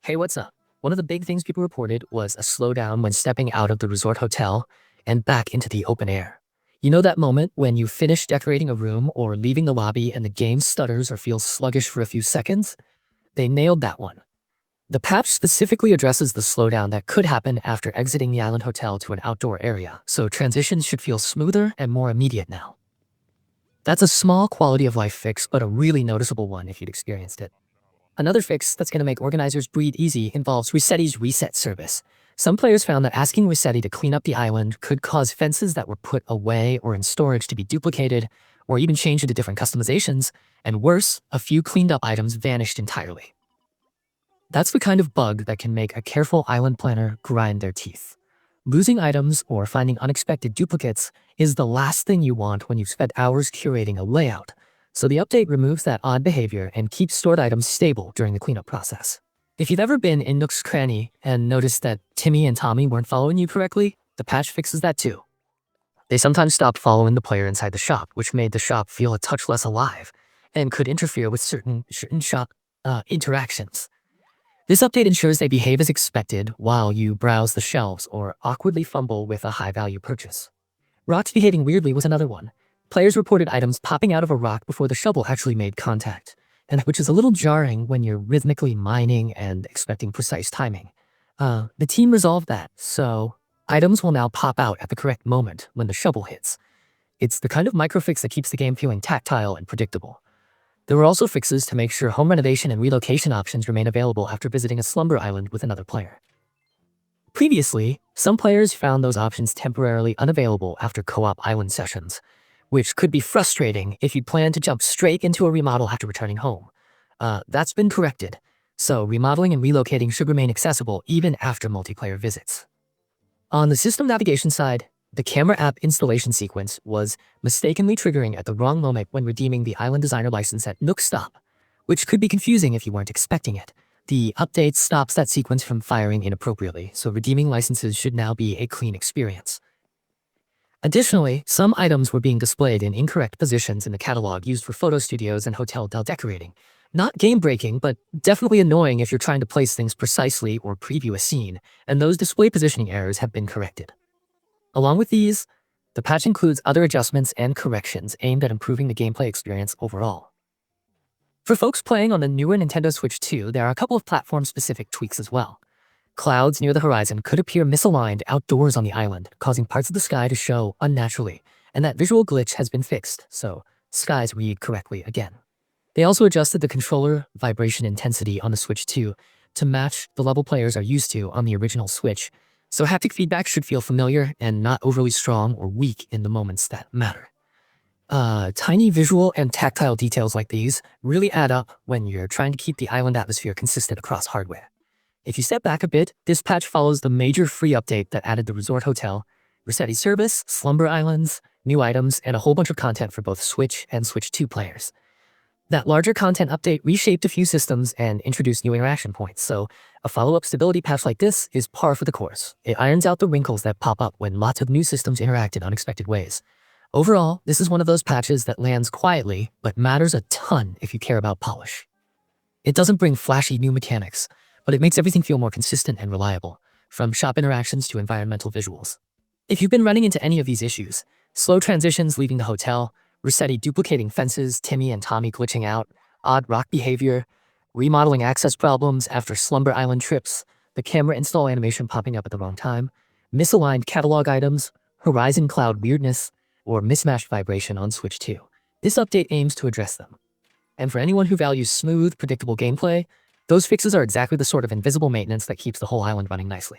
Hey, what's up? One of the big things people reported was a slowdown when stepping out of the resort hotel and back into the open air. You know that moment when you finish decorating a room or leaving the lobby and the game stutters or feels sluggish for a few seconds? They nailed that one. The patch specifically addresses the slowdown that could happen after exiting the island hotel to an outdoor area, so transitions should feel smoother and more immediate now. That's a small quality of life fix, but a really noticeable one if you'd experienced it. Another fix that's going to make organizers breathe easy involves Resetti's reset service. Some players found that asking Resetti to clean up the island could cause fences that were put away or in storage to be duplicated, or even changed into different customizations, and worse, a few cleaned up items vanished entirely. That's the kind of bug that can make a careful island planner grind their teeth. Losing items or finding unexpected duplicates is the last thing you want when you've spent hours curating a layout. So the update removes that odd behavior and keeps stored items stable during the cleanup process. If you've ever been in Nook's Cranny and noticed that Timmy and Tommy weren't following you correctly, the patch fixes that too. They sometimes stopped following the player inside the shop, which made the shop feel a touch less alive and could interfere with certain shop interactions. This update ensures they behave as expected while you browse the shelves or awkwardly fumble with a high-value purchase. Rocks behaving weirdly was another one. Players reported items popping out of a rock before the shovel actually made contact, and which is a little jarring when you're rhythmically mining and expecting precise timing. The team resolved that, so items will now pop out at the correct moment when the shovel hits. It's the kind of microfix that keeps the game feeling tactile and predictable. There were also fixes to make sure home renovation and relocation options remain available after visiting a slumber island with another player. Previously, some players found those options temporarily unavailable after co-op island sessions, which could be frustrating if you plan to jump straight into a remodel after returning home. That's been corrected, so remodeling and relocating should remain accessible even after multiplayer visits. On the system navigation side, the camera app installation sequence was mistakenly triggering at the wrong moment when redeeming the Island Designer license at Nook Stop, which could be confusing if you weren't expecting it. The update stops that sequence from firing inappropriately, so redeeming licenses should now be a clean experience. Additionally, some items were being displayed in incorrect positions in the catalog used for photo studios and hotel decorating. Not game-breaking, but definitely annoying if you're trying to place things precisely or preview a scene, and those display positioning errors have been corrected. Along with these, the patch includes other adjustments and corrections aimed at improving the gameplay experience overall. For folks playing on the newer Nintendo Switch 2, there are a couple of platform-specific tweaks as well. Clouds near the horizon could appear misaligned outdoors on the island, causing parts of the sky to show unnaturally, and that visual glitch has been fixed, so skies read correctly again. They also adjusted the controller vibration intensity on the Switch 2 to match the level players are used to on the original Switch, so haptic feedback should feel familiar and not overly strong or weak in the moments that matter. Tiny visual and tactile details like these really add up when you're trying to keep the island atmosphere consistent across hardware. If you step back a bit, this patch follows the major free update that added the resort hotel, Resetti service, slumber islands, new items, and a whole bunch of content for both Switch and Switch 2 players. That larger content update reshaped a few systems and introduced new interaction points, so a follow-up stability patch like this is par for the course. It irons out the wrinkles that pop up when lots of new systems interact in unexpected ways. Overall, this is one of those patches that lands quietly, but matters a ton if you care about polish. It doesn't bring flashy new mechanics, but it makes everything feel more consistent and reliable, from shop interactions to environmental visuals. If you've been running into any of these issues, slow transitions leaving the hotel, Resetti duplicating fences, Timmy and Tommy glitching out, odd rock behavior, remodeling access problems after slumber island trips, the camera install animation popping up at the wrong time, misaligned catalog items, horizon cloud weirdness, or mismatched vibration on Switch 2. This update aims to address them. And for anyone who values smooth, predictable gameplay, those fixes are exactly the sort of invisible maintenance that keeps the whole island running nicely.